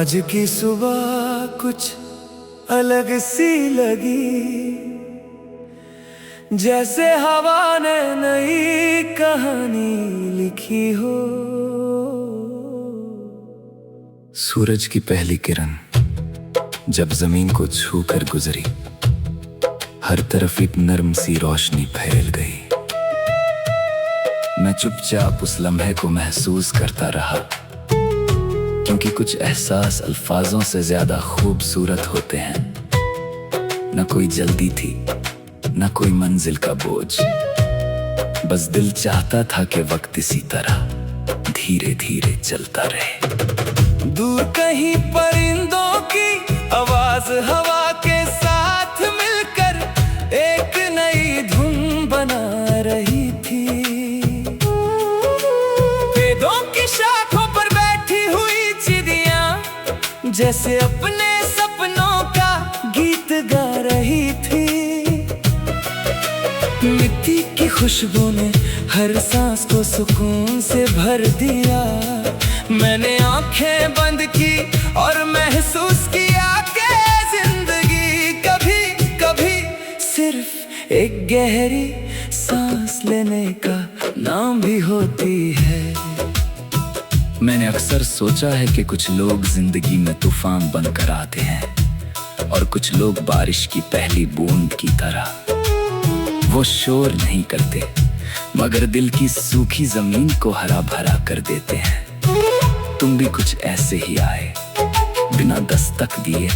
आज की सुबह कुछ अलग सी लगी, जैसे हवा ने नई कहानी लिखी हो। सूरज की पहली किरण जब जमीन को छूकर गुजरी, हर तरफ एक नरम सी रोशनी फैल गई। मैं चुपचाप उस लम्हे को महसूस करता रहा, क्योंकि कुछ एहसास अल्फाजों से ज्यादा खूबसूरत होते हैं। न कोई जल्दी थी, न कोई मंजिल का बोझ, बस दिल चाहता था कि वक्त इसी तरह धीरे धीरे चलता रहे। दूर कहीं परिंदों की आवाज हवा के साथ मिलकर एक नई धुन बना रही थी। पेड़ों की शाखों पर बैठी हुई चिड़ियां जैसे अपने सपनों का गीत गा रही थी। मिट्टी की खुशबू ने हर सांस को सुकून से भर दिया। मैंने आंखें बंद की और महसूस किया कि जिंदगी कभी कभी सिर्फ एक गहरी सांस लेने का नाम भी होती है। मैंने अक्सर सोचा है कि कुछ लोग जिंदगी में तूफान बनकर आते हैं और कुछ लोग बारिश की पहली बूंद की तरह। वो शोर नहीं करते, मगर दिल की सूखी जमीन को हरा भरा कर देते हैं। तुम भी कुछ ऐसे ही आए, बिना दस्तक दिए,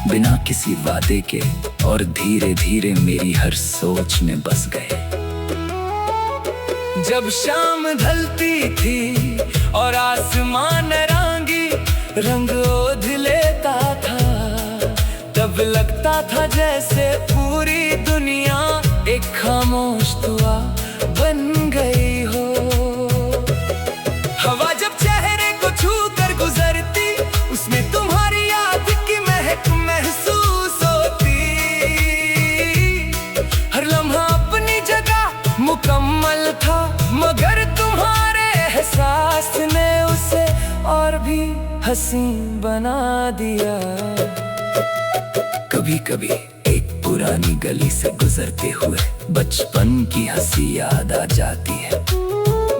बिना किसी वादे के, और धीरे धीरे मेरी हर सोच में बस गए। जब शाम ढलती थी और आसमान रंगी रंग ओढ़ लेता था, तब लगता था जैसे पूरी दुनिया एक खामोश दुआ बन गई हो। हवा जब चेहरे को छू कर गुजरती, उसमें तुम्हारी याद की महक महसूस होती। हर लम्हा अपनी जगह मुकम्मल था, मगर तुम्हारे एहसास ने उसे और भी हसीन बना दिया। कभी कभी एक पुरानी गली से गुजरते हुए बचपन की हंसी याद आ जाती है।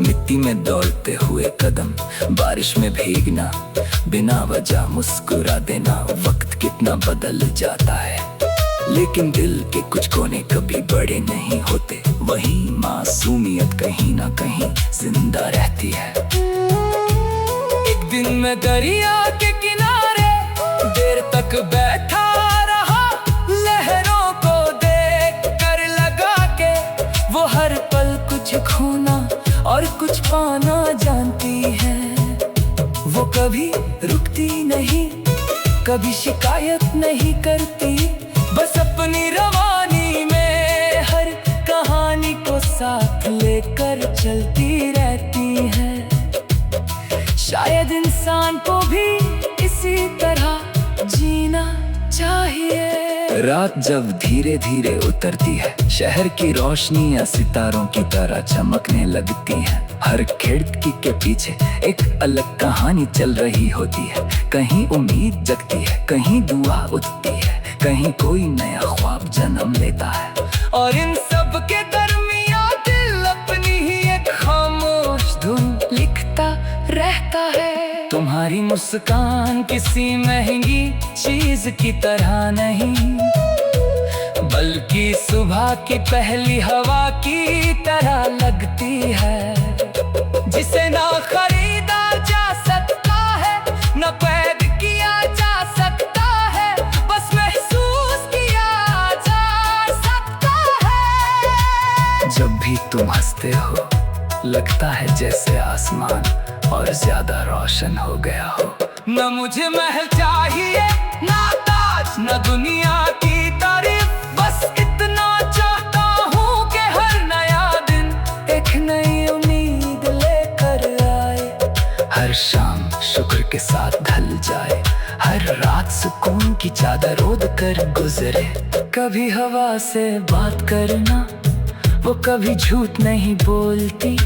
मिट्टी में दौड़ते हुए कदम, बारिश में भीगना, बिना वजह मुस्कुरा देना। वक्त कितना बदल जाता है, लेकिन दिल के कुछ कोने कभी बड़े नहीं होते। वही मासूमियत कहीं ना कहीं जिंदा रहती है। एक दिन मैं दरिया के किनारे देर तक बैठा रहा, लहरों को देख कर लगा के वो हर पल कुछ खोना और कुछ पाना जानती है। वो कभी रुकती नहीं, कभी शिकायत नहीं करती, बस अपनी रवानी में हर कहानी को साथ लेकर चलती रहती है। शायद इंसान को भी इसी तरह जीना चाहिए। रात जब धीरे धीरे उतरती है, शहर की रोशनी या सितारों की तरह चमकने लगती है। हर खिड़की के पीछे एक अलग कहानी चल रही होती है। कहीं उम्मीद जगती है, कहीं दुआ उठती है, कहीं कोई नया ख्वाब जन्म लेता है। और इन सब के दरमियां दिल अपनी ही एक खामोश धुन लिखता रहता है। तुम्हारी मुस्कान किसी महंगी चीज की तरह नहीं, बल्कि सुबह की पहली हवा की तरह लगती है, जिसे ना खरीदा जा सकता है, न कैद किया जा सकता है, बस महसूस किया जा सकता है। जब भी तुम हंसते हो, लगता है जैसे आसमान और ज्यादा रोशन हो गया हो। न मुझे महल चाहिए, ना ताज, न दुनिया की तारीफ, बस इतना चाहता हूँ कि हर नया दिन एक नई उम्मीद लेकर आए। हर शाम शुक्र के साथ ढल जाए, हर रात सुकून की चादर ओढ़ कर गुजरे। कभी हवा से बात करना, वो कभी झूठ नहीं बोलती।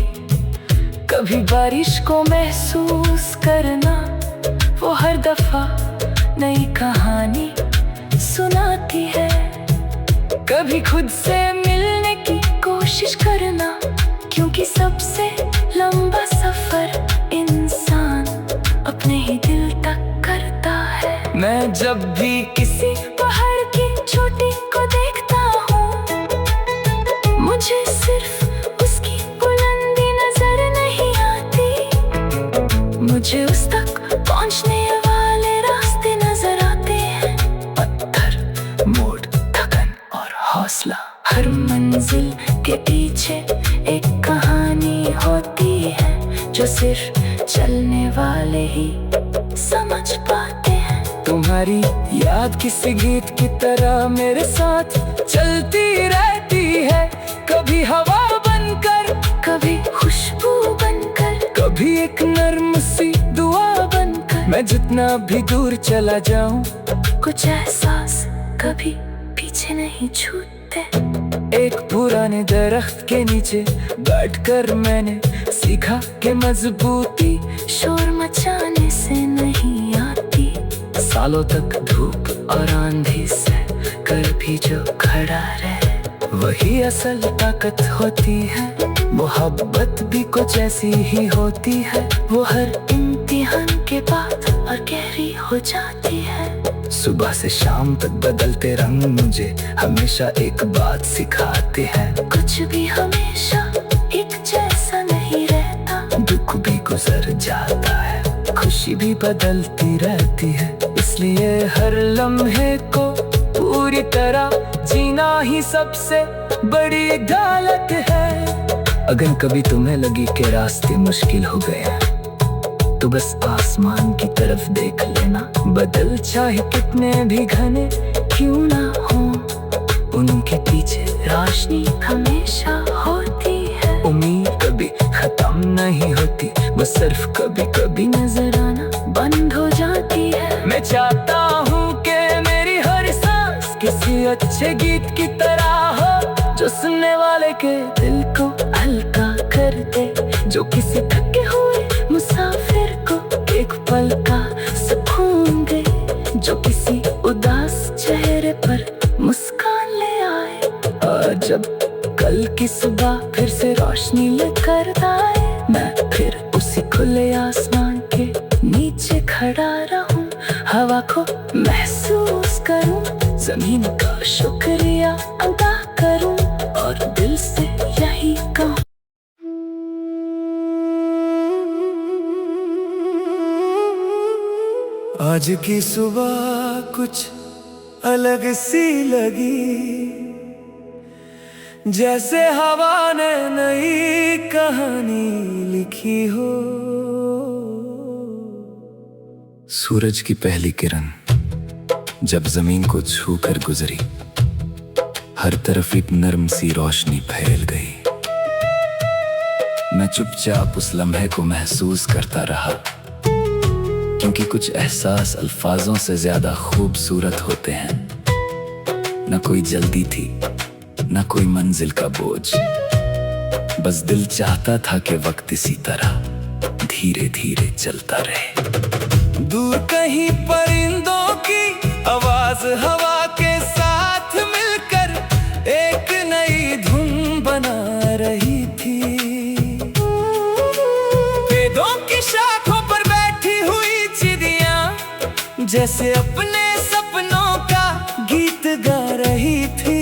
कभी बारिश को महसूस करना, वो हर दफा नई कहानी सुनाती है। कभी खुद से मिलने की कोशिश करना, क्योंकि सबसे लंबा सफर इंसान अपने ही दिल तक करता है। मैं जब भी किसी पहाड़ की चोटी को देखता हूँ, मुझे सिर्फ उसकी बुलंदी नजर नहीं आती, मुझे उस तक पहुँचने वाले रास्ते नजर आते हैं। पत्थर, मोड़, थकन और हौसला, हर मंजिल के पीछे एक कहानी होती है, जो सिर्फ चलने वाले ही समझ पाते हैं। तुम्हारी याद किसी गीत की तरह मेरे साथ चलती रहती है, कभी हवा बनकर, कभी खुशबू बनकर, कभी एक नर्म सी दुआ बनकर। मैं जितना भी दूर चला जाऊं, कुछ एहसास कभी पीछे नहीं छूटते। एक पुराने दरख्त के नीचे बैठकर मैंने सीखा कि मजबूती शोर मचाने से नहीं आती। सालों तक धूप और आंधी से कर भी जो खड़ा रहे, वही असल ताकत होती है। मोहब्बत भी कुछ ऐसी ही होती है, वो हर इम्तिहान के बाद और गहरी हो जाती है। सुबह से शाम तक बदलते रंग मुझे हमेशा एक बात सिखाते हैं, कुछ भी हमेशा एक जैसा नहीं रहता। दुख भी गुजर जाता है, खुशी भी बदलती रहती है, इसलिए हर लम्हे को पूरी तरह जीना ही सबसे बड़ी दौलत है। अगर कभी तुम्हें लगी कि रास्ते मुश्किल हो गए, तो बस आसमान की तरफ देख लेना। बदल चाहे कितने भी घने क्यों ना हो, उनके पीछे रोशनी हमेशा होती है। उम्मीद कभी खत्म नहीं होती, वो सिर्फ कभी कभी नजर आना बंद हो जाती है। मैं चाहता हूँ कि मेरी हर सांस किसी अच्छे गीत की तरह हो, जो सुनने वाले के दिल को हल्का कर दे, जो किसी थके हुए मुसाफिर को एक पल का सुकून दे, जो किसी उदास चेहरे पर मुस्कान ले आए। और जब कल की सुबह फिर से रोशनी लेकर आए, मैं फिर उसी खुले आसमान के नीचे खड़ा रहूं, हवा को महसूस करूं, जमीन का शुक्रिया अदा करूं और दिल से यही कहूं। आज की सुबह कुछ अलग सी लगी, जैसे हवा ने नई कहानी लिखी हो। सूरज की पहली किरण जब जमीन को छूकर गुजरी, हर तरफ एक नर्म सी रोशनी फैल गई। मैं चुपचाप उस लम्हे को महसूस करता रहा, क्योंकि कुछ एहसास अल्फाजों से ज्यादा खूबसूरत होते हैं। न कोई जल्दी थी, न कोई मंजिल का बोझ, बस दिल चाहता था कि वक्त इसी तरह धीरे धीरे चलता रहे। दूर कहीं परिंदों की आवाज हवा के साथ मिलकर एक नई धुन बना रही थी। पेड़ों की शाखों पर बैठी हुई चिड़ियां जैसे अपने सपनों का गीत गा रही थी।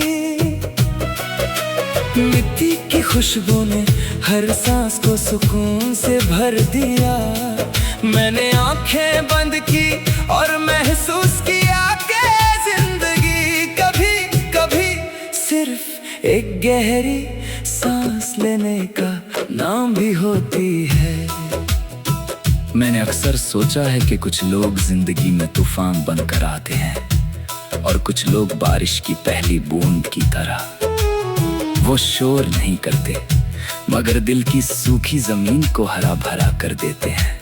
मिट्टी की खुशबू ने हर सांस को सुकून से भर दिया। मैंने आंखें बंद की और महसूस किया कि जिंदगी कभी कभी सिर्फ एक गहरी सांस लेने का नाम भी होती है। मैंने अक्सर सोचा है कि कुछ लोग जिंदगी में तूफान बनकर आते हैं और कुछ लोग बारिश की पहली बूंद की तरह। वो शोर नहीं करते, मगर दिल की सूखी जमीन को हरा भरा कर देते हैं।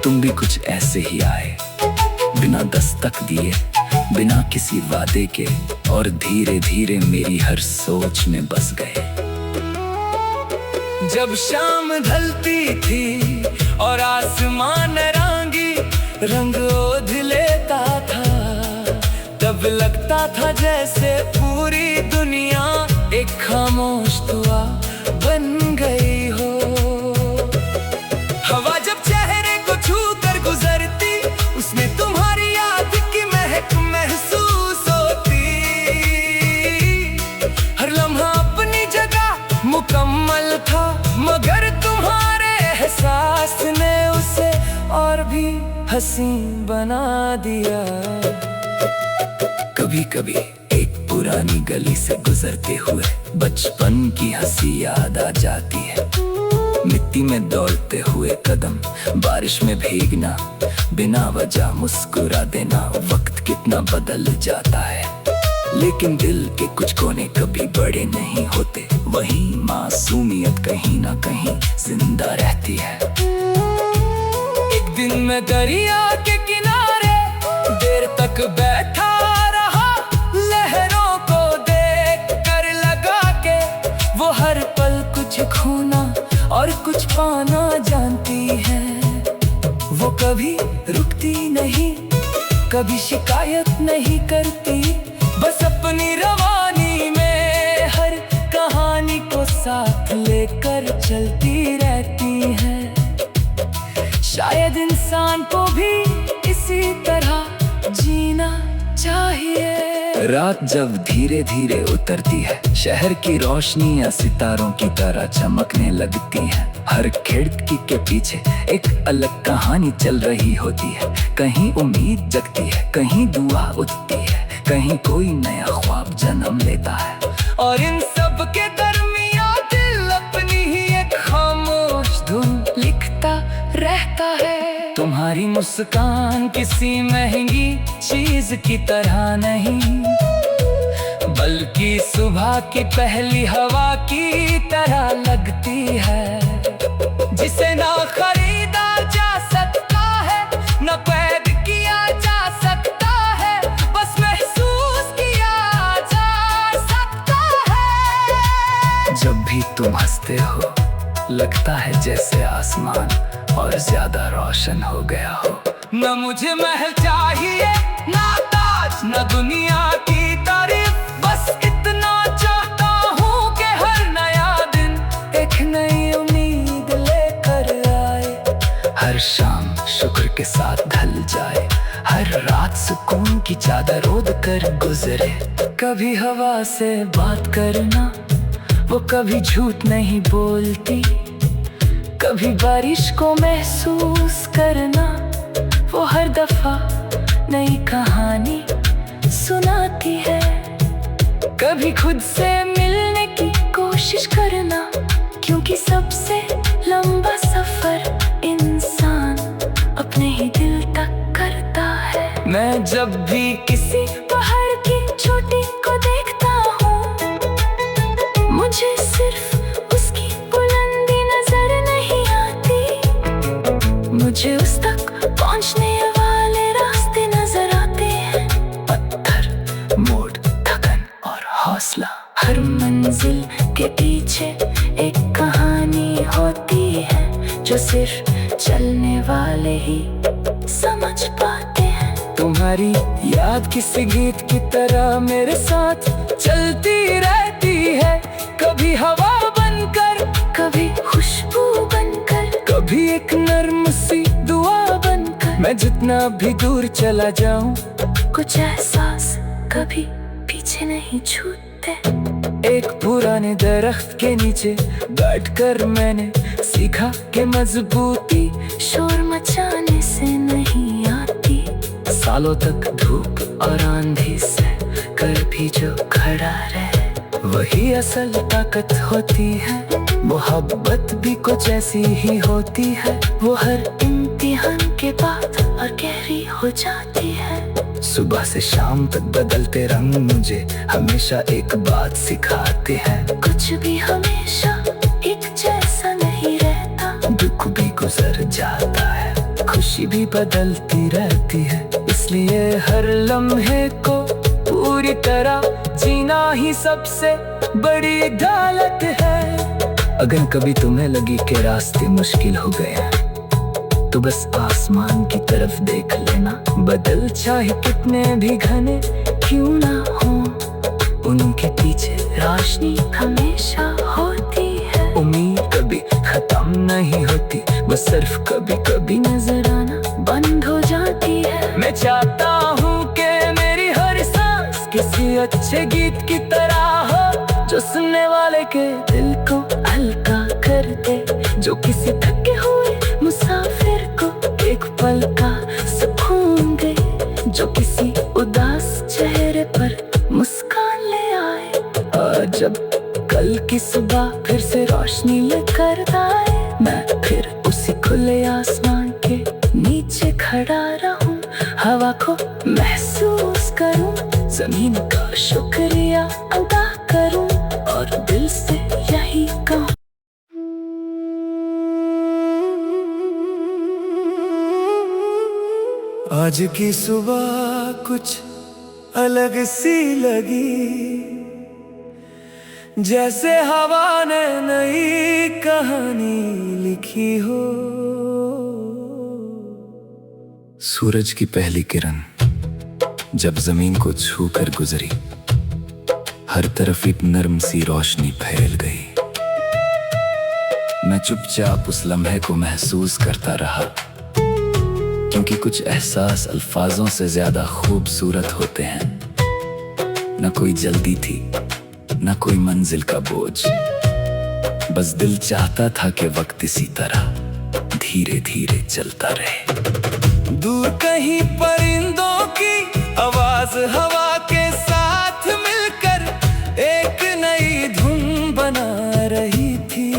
तुम भी कुछ ऐसे ही आए, बिना दस्तक दिए, बिना किसी वादे के, और धीरे धीरे मेरी हर सोच में बस गए। जब शाम ढलती थी और आसमान रंगी रंग ओढ़ लेता था, तब लगता था जैसे पूरी दुनिया एक खामोश दुआ बन गई हो। हवा जब चेहरे को छू कर गुजरती, उसमें तुम्हारी याद की महक महसूस होती। हर लम्हा अपनी जगह मुकम्मल था, मगर तुम्हारे एहसास ने उसे और भी हंसी बना दिया। कभी कभी एक पुरानी गली से गुजरते हुए बचपन की हंसी याद आ जाती है। मिट्टी में दौड़ते हुए कदम, बारिश में भीगना, बिना वजह मुस्कुरा देना। वक्त कितना बदल जाता है, लेकिन दिल के कुछ कोने कभी बड़े नहीं होते। वही मासूमियत कहीं ना कहीं जिंदा रहती है। एक दिन मैं दरिया के किनारे देर तक बैठा रहा, लहरों को देख कर लगा के वो हर पल कुछ खोना और कुछ पाना जानती है। वो कभी रुकती नहीं, कभी शिकायत नहीं करती, बस अपनी रवानी में हर कहानी को साथ लेकर चलती रहती है। शायद इंसान को भी इसी तरह जीना चाहिए। रात जब धीरे धीरे उतरती है, शहर की रोशनियां सितारों की तरह चमकने लगती हैं। हर खिड़की के पीछे एक अलग कहानी चल रही होती है। कहीं उम्मीद जगती है, कहीं दुआ उठती है, कहीं कोई नया ख्वाब जन्म लेता है। और इन सब के दरमियां दिल अपनी ही एक खामोश धुन लिखता रहता है। तुम्हारी मुस्कान किसी महंगी चीज की तरह नहीं, बल्कि सुबह की पहली हवा की तरह लगती है, जिसे ना खरीदा जा सकता है, ना कैद किया जा सकता है, बस महसूस किया जा सकता है। जब भी तुम हंसते हो, लगता है जैसे आसमान और ज्यादा रोशन हो गया हो। न मुझे महल चाहिए, ना ताज, न दुनिया की तारीफ, बस इतना चाहता हूँ कि हर नया दिन एक नई उम्मीद लेकर आए। हर शाम शुक्र के साथ ढल जाए, हर रात सुकून की चादर ओढ़ कर गुजरे। कभी हवा से बात करना, वो कभी झूठ नहीं बोलती, कभी बारिश को महसूस करना, वो हर दफा नई कहानी सुनाती है। कभी खुद से मिलने की कोशिश करना, क्योंकि सबसे लंबा सफर इंसान अपने ही दिल तक करता है। मैं जब भी किसी पहाड़ की चोटी को देखता हूँ, मुझे सिर्फ उसकी बुलंदी नजर नहीं आती, मुझे उस तक पहुंचने वाले रास्ते नजर आते हैं। पत्थर, मोड़, थकन और हौसला। हर मंजिल के पीछे एक कहानी होती है, जो सिर्फ चलने वाले ही समझ पाते हैं। तुम्हारी याद किसी गीत की तरह मेरे साथ चलती रहती है, कभी हवा बनकर, कभी खुशबू बनकर, कभी एक नर्म सी दुआ बनकर। मैं जितना भी दूर चला जाऊं, कुछ एहसास कभी पीछे नहीं छूटते। एक पुराने दरख्त के नीचे बैठकर मैंने सीखा कि मजबूती शोर मचाने से नहीं आती। सालों तक धूप और आंधी से कर भी जो खड़ा रहे, वही असल ताकत होती है। मोहब्बत भी कुछ ऐसी ही होती है, वो हर इम्तिहान के बाद और गहरी हो जाती है। सुबह से शाम तक बदलते रंग मुझे हमेशा एक बात सिखाते हैं, कुछ भी हमेशा एक जैसा नहीं रहता। दुख भी गुजर जाता है, खुशी भी बदलती रहती है, इसलिए हर लम्हे को पूरी तरह जीना ही सबसे बड़ी दौलत है। अगर कभी तुम्हें लगी कि रास्ते मुश्किल हो गए, तो बस आसमान की तरफ देख लेना। बदल चाहे कितने भी घने क्यों ना हो, उनके पीछे रोशनी हमेशा होती है। उम्मीद कभी खत्म नहीं होती, बस सिर्फ कभी कभी नजर आना बंद हो जाती है। मैं चाहता हूँ कि मेरी हर सांस किसी अच्छे गीत की तरह हो, जो सुनने वाले के दिल को हल्का कर दे, जो किसी थके हुए मुसाफिर को एक पल का सुकून दे, जो किसी उदास चेहरे पर मुस्कान ले आए। और जब कल की सुबह फिर से रोशनी लेकर आए, मैं फिर उसी खुले आसमान के नीचे खड़ा रहूं, हवा को महसूस करूं, जमीन का शुक्रिया अदा करूं और दिल से यही कहूं। आज की सुबह कुछ अलग सी लगी, जैसे हवा ने नई कहानी लिखी हो। सूरज की पहली किरण जब जमीन को छूकर गुजरी, हर तरफ एक नर्म सी रोशनी फैल गई। मैं चुपचाप उस लम्हे को महसूस करता रहा, क्योंकि कुछ एहसास अल्फाजों से ज्यादा खूबसूरत होते हैं। न कोई जल्दी थी, न कोई मंजिल का बोझ, बस दिल चाहता था कि वक्त इसी तरह धीरे धीरे चलता रहे। दूर कहीं परिंदों की आवाज हवा के साथ मिलकर एक नई धुन बना रही थी।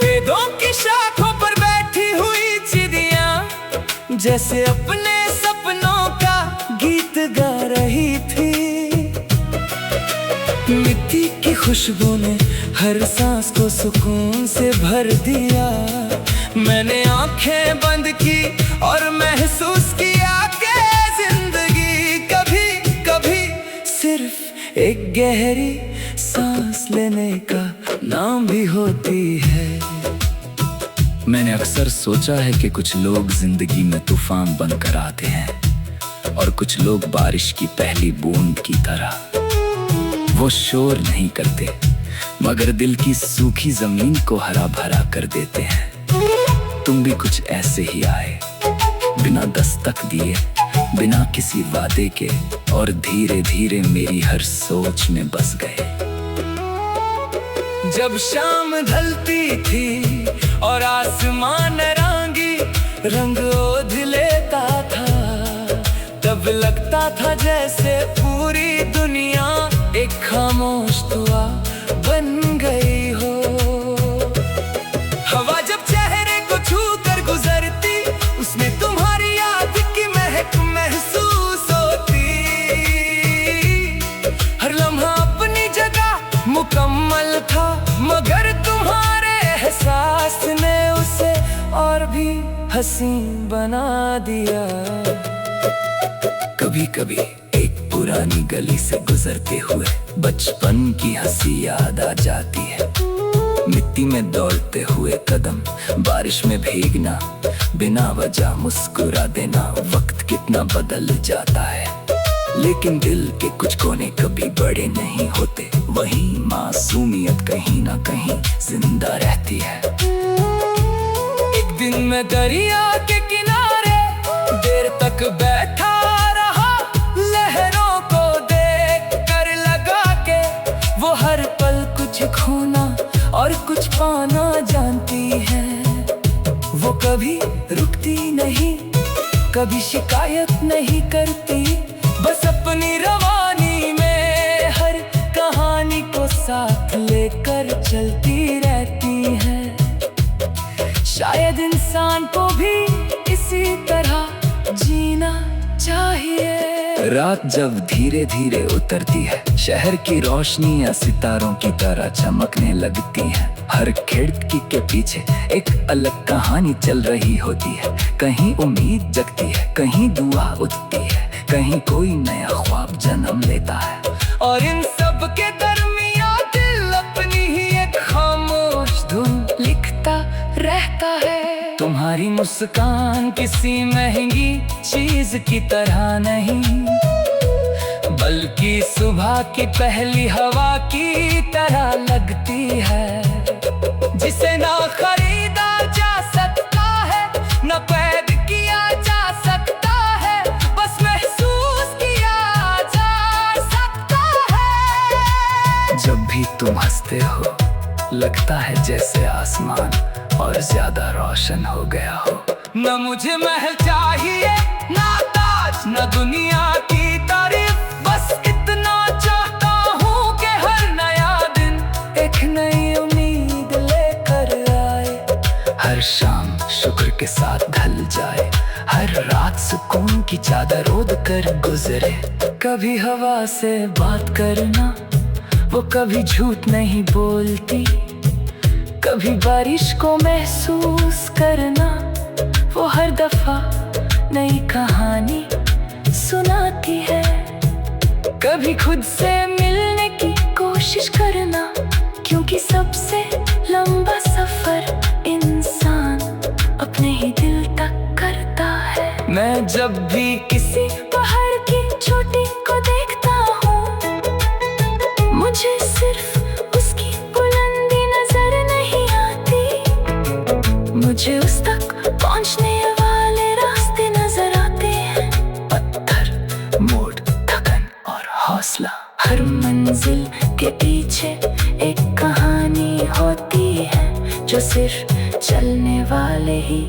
पेड़ों की शाखों पर बैठी हुई चिड़ियां जैसे अपने सपनों का गीत गा रही थी। मिट्टी की खुशबू ने हर सांस को सुकून से भर दिया। मैंने आंखें बंद की और महसूस किया कि जिंदगी कभी कभी सिर्फ एक गहरी सांस लेने का नाम भी होती है। मैंने अक्सर सोचा है कि कुछ लोग जिंदगी में तूफान बनकर आते हैं और कुछ लोग बारिश की पहली बूंद की तरह। वो शोर नहीं करते, मगर दिल की सूखी जमीन को हरा भरा कर देते हैं। तुम भी कुछ ऐसे ही आए, बिना दस्तक दिए, बिना किसी वादे के, और धीरे धीरे मेरी हर सोच में बस गए। जब शाम ढलती थी और आसमान रंगी रंग ओढ़ लेता था, तब लगता था जैसे पूरी दुनिया एक खामोश दुआ बन गई हो। हवा जब चेहरे को छू कर गुजरती, उसमें तुम्हारी याद की महक महसूस होती। हर लम्हा अपनी जगह मुकम्मल था, मगर तुम्हारे एहसास ने उसे और भी हसीन बना दिया। कभी कभी एक पुरानी गली से गुजरते हुए बचपन की हंसी याद आ जाती है। मिट्टी में दौड़ते हुए कदम, बारिश में भीगना, बिना वजह मुस्कुरा देना। वक्त कितना बदल जाता है, लेकिन दिल के कुछ कोने कभी बड़े नहीं होते। वही मासूमियत कहीं ना कहीं जिंदा रहती है। एक दिन मैं दरिया के किनारे देर तक बैठा रहा, लहरों को देख कर लगा के वो हर पल कुछ खोना और कुछ पाना जानती है। वो कभी रुकती नहीं, कभी शिकायत नहीं करती, बस अपनी रवानी में हर कहानी को साथ लेकर चलती रहती है। शायद इंसान को भी इसी तरह जीना चाहिए। रात जब धीरे धीरे उतरती है, शहर की रोशनियां सितारों की तरह चमकने लगती है। हर खिड़की के पीछे एक अलग कहानी चल रही होती है। कहीं उम्मीद जगती है, कहीं दुआ उठती है, कहीं कोई नया ख्वाब जन्म लेता है। और इन सब के दरमियां दिल अपनी ही एक खामोश धुन लिखता रहता है। तुम्हारी मुस्कान किसी महंगी चीज की तरह नहीं, बल्कि सुबह की पहली हवा की तरह लगती है, जिसे ना खरीदा जा सकता है, ना कैद किया जा सकता है, बस महसूस किया जा सकता है। जब भी तुम हंसते हो लगता है जैसे आसमान और ज्यादा रोशन हो गया हो। न मुझे महल चाहिए, ना ताज, न दुनिया की तारीफ, बस इतना चाहता हूँ कि हर नया दिन एक नई उम्मीद लेकर आए। हर शाम शुक्र के साथ ढल जाए, हर रात सुकून की चादर ओढ़ कर गुजरे। कभी हवा से बात करना, वो कभी झूठ नहीं बोलती, कभी बारिश को महसूस करना, वो हर दफा नई कहानी सुनाती है। कभी खुद से मिलने की कोशिश करना, क्योंकि सबसे लंबा सफर इंसान अपने ही दिल तक करता है। मैं जब भी किसी पहाड़ की चोटी को देखता हूँ, मुझे सिर्फ उसकी बुलंदी नजर नहीं आती, मुझे उस तक पहुंचने वाले रास्ते नजर आते हैं। पत्थर, मोड़, थकन और हौसला, हर मंजिल के पीछे एक कहानी होती है, जो सिर्फ चलने वाले ही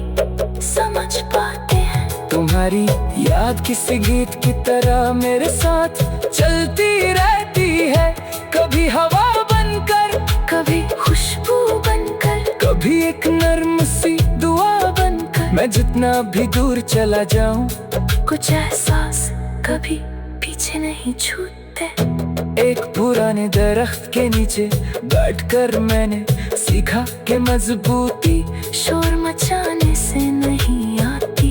समझ पाते हैं। तुम्हारी याद किसी गीत की तरह मेरे साथ चलती रहती है, कभी हवा बनकर, कभी खुशबू बनकर, कभी एक नर्म सी दुआ बनकर। मैं जितना भी दूर चला जाऊं, कुछ एहसास कभी पीछे नहीं छूटते। एक पुराने दरख्त के नीचे बैठकर मैंने सीखा कि मजबूती शोर मचाने से नहीं आती।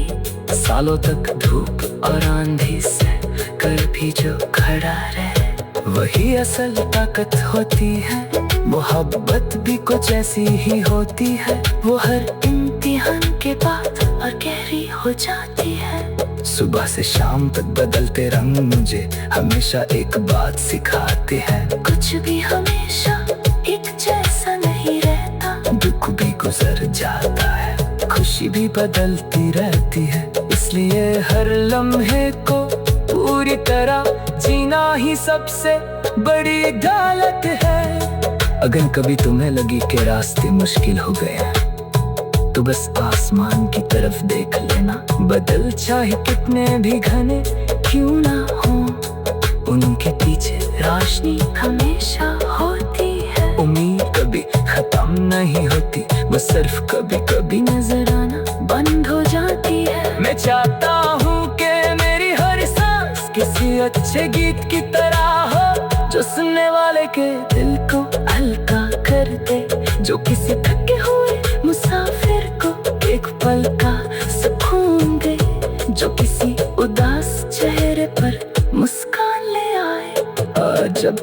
सालों तक धूप और आंधी से कर भी जो खड़ा रहे, वही असल ताकत होती है। मोहब्बत भी कुछ ऐसी ही होती है, वो हर इम्तिहान के बाद और गहरी हो जाती है। सुबह से शाम तक बदलते रंग मुझे हमेशा एक बात सिखाते हैं, कुछ भी हमेशा एक जैसा नहीं रहता। दुख भी गुजर जाता है, खुशी भी बदलती रहती है, इसलिए हर लम्हे को पूरी तरह जीना ही सबसे बड़ी दौलत है। अगर कभी तुम्हें लगी कि रास्ते मुश्किल हो गए हैं, तो बस आसमान की तरफ देख लेना। बदल चाहे कितने भी घने क्यों ना हो, उनके पीछे रोशनी हमेशा होती है। उम्मीद कभी खत्म नहीं होती, बस सिर्फ कभी कभी नजर आना बंद हो जाती है। मैं चाहता हूँ कि मेरी हर सांस किसी अच्छे गीत की तरह हो, जो सुनने वाले के दिल को हल्का कर दे, जो किसी थके हुए मुसाफिर को एक पल का सुकून दे, जो किसी उदास चेहरे पर मुस्कान ले आए। और जब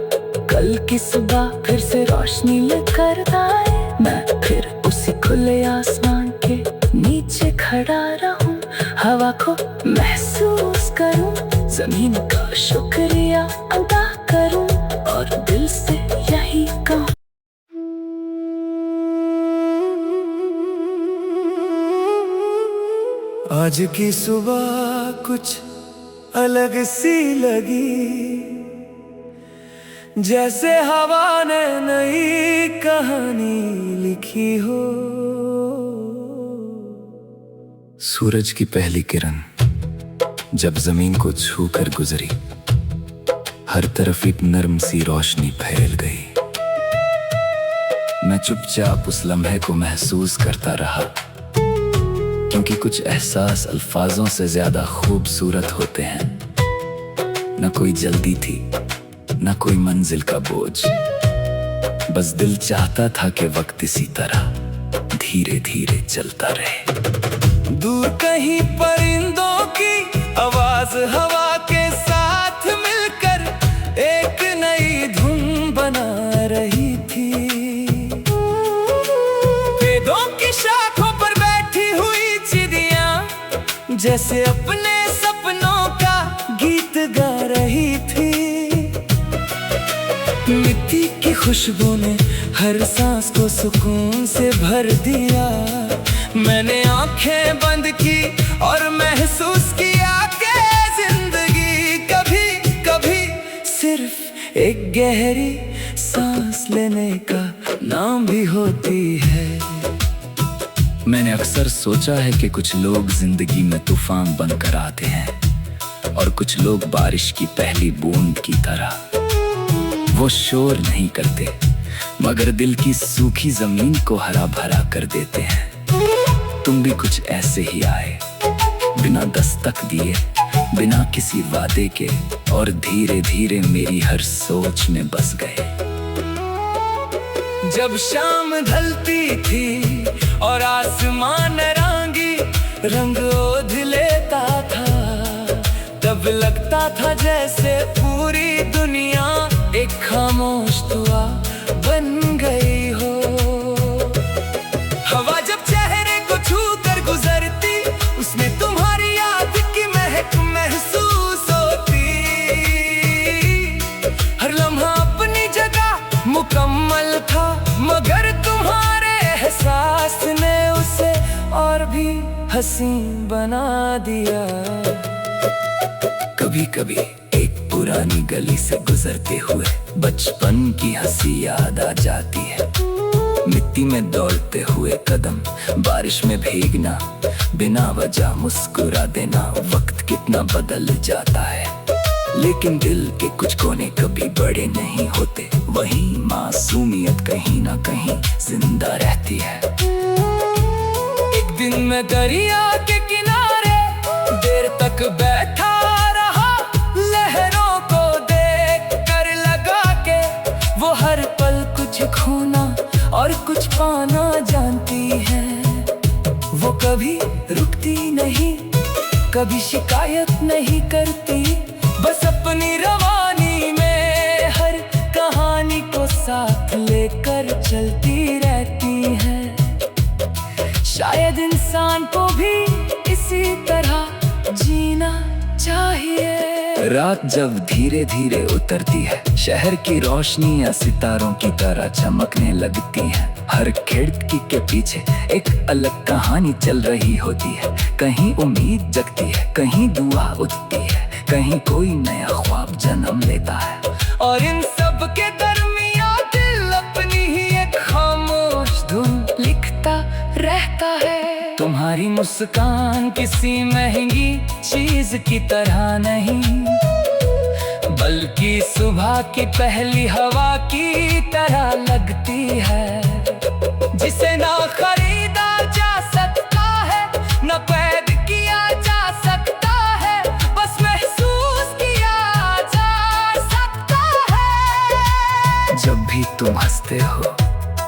कल की सुबह फिर से रोशनी लेकर आए, मैं फिर उसी खुले आसमान के नीचे खड़ा रहूं, हवा को महसूस करूं, जमीन का शुक्रिया अदा करूं और दिल से यही कहूं। आज की सुबह कुछ अलग सी लगी, जैसे हवा ने नई कहानी लिखी हो। सूरज की पहली किरण जब जमीन को छूकर गुजरी, हर तरफ एक नर्म सी रोशनी फैल गई। मैं चुपचाप उस लम्हे को महसूस करता रहा, क्योंकि कुछ एहसास अल्फाजों से ज्यादा खूबसूरत होते हैं। न कोई जल्दी थी, न कोई मंजिल का बोझ, बस दिल चाहता था कि वक्त इसी तरह धीरे धीरे चलता रहे। दूर कहीं परिंदों की आवाज हवा के साथ मिलकर एक नई धुन बना रही थी। पेड़ों की शाखों पर बैठी हुई जैसे अपने सपनों का गीत गा रही थी। मिट्टी की खुशबू ने हर सांस को सुकून से भर दिया। मैंने आंखें बंद की और महसूस किया कि जिंदगी कभी कभी सिर्फ एक गहरी सांस लेने का नाम भी होती है। मैंने अक्सर सोचा है कि कुछ लोग जिंदगी में तूफान बनकर आते हैं और कुछ लोग बारिश की पहली बूंद की तरह। वो शोर नहीं करते मगर दिल की सूखी जमीन को हरा भरा कर देते हैं। तुम भी कुछ ऐसे ही आए, बिना दस्तक दिए, बिना किसी वादे के, और धीरे धीरे मेरी हर सोच में बस गए। जब शाम ढलती थी और आसमान रांगी रंग ओढ़ लेता था, तब लगता था जैसे पूरी दुनिया एक खामोश दुआ बन गई हो। हवा जब चेहरे को छू कर गुजरती, उसमें तुम्हारी याद की महक महसूस होती। हर लम्हा अपनी जगह मुकम्मल था, मगर तुम्हारे एहसास ने उसे और भी हसीन बना दिया। कभी कभी एक पुरानी गली से गुजरते हुए बचपन की हंसी याद आ जाती है। मिट्टी में दौड़ते हुए कदम, बारिश में भीगना, बिना वजह मुस्कुरा देना। वक्त कितना बदल जाता है, लेकिन दिल के कुछ कोने कभी बड़े नहीं होते। वहीं मासूमियत कहीं ना कहीं जिंदा रहती है। एक दिन मैं दरिया के किनारे देर तक बैठा रहा, लहरों को देख कर लगा के वो हर पल कुछ खोना और कुछ पाना जानती है। वो कभी रुकती नहीं, कभी शिकायत नहीं करती, बस अपनी रवानी में हर कहानी को साथ लेकर चलती रहती है। शायद इंसान को भी इसी तरह जीना चाहिए। रात जब धीरे धीरे उतरती है, शहर की रोशनी या सितारों की तरह चमकने लगती है। हर खिड़की के पीछे एक अलग कहानी चल रही होती है। कहीं उम्मीद जगती है, कहीं दुआ उठती है, कहीं कोई नया ख्वाब जन्म लेता है। और इन सब के दरमियां दिल अपनी ही एक खामोश धुन लिखता रहता है। तुम्हारी मुस्कान किसी महंगी चीज की तरह नहीं, बल्कि सुबह की पहली हवा की तरह लगती है, जिसे ना खरीदा जा सकता है, ना कैद किया जा सकता है, बस महसूस किया जा सकता है। जब भी तुम हंसते हो,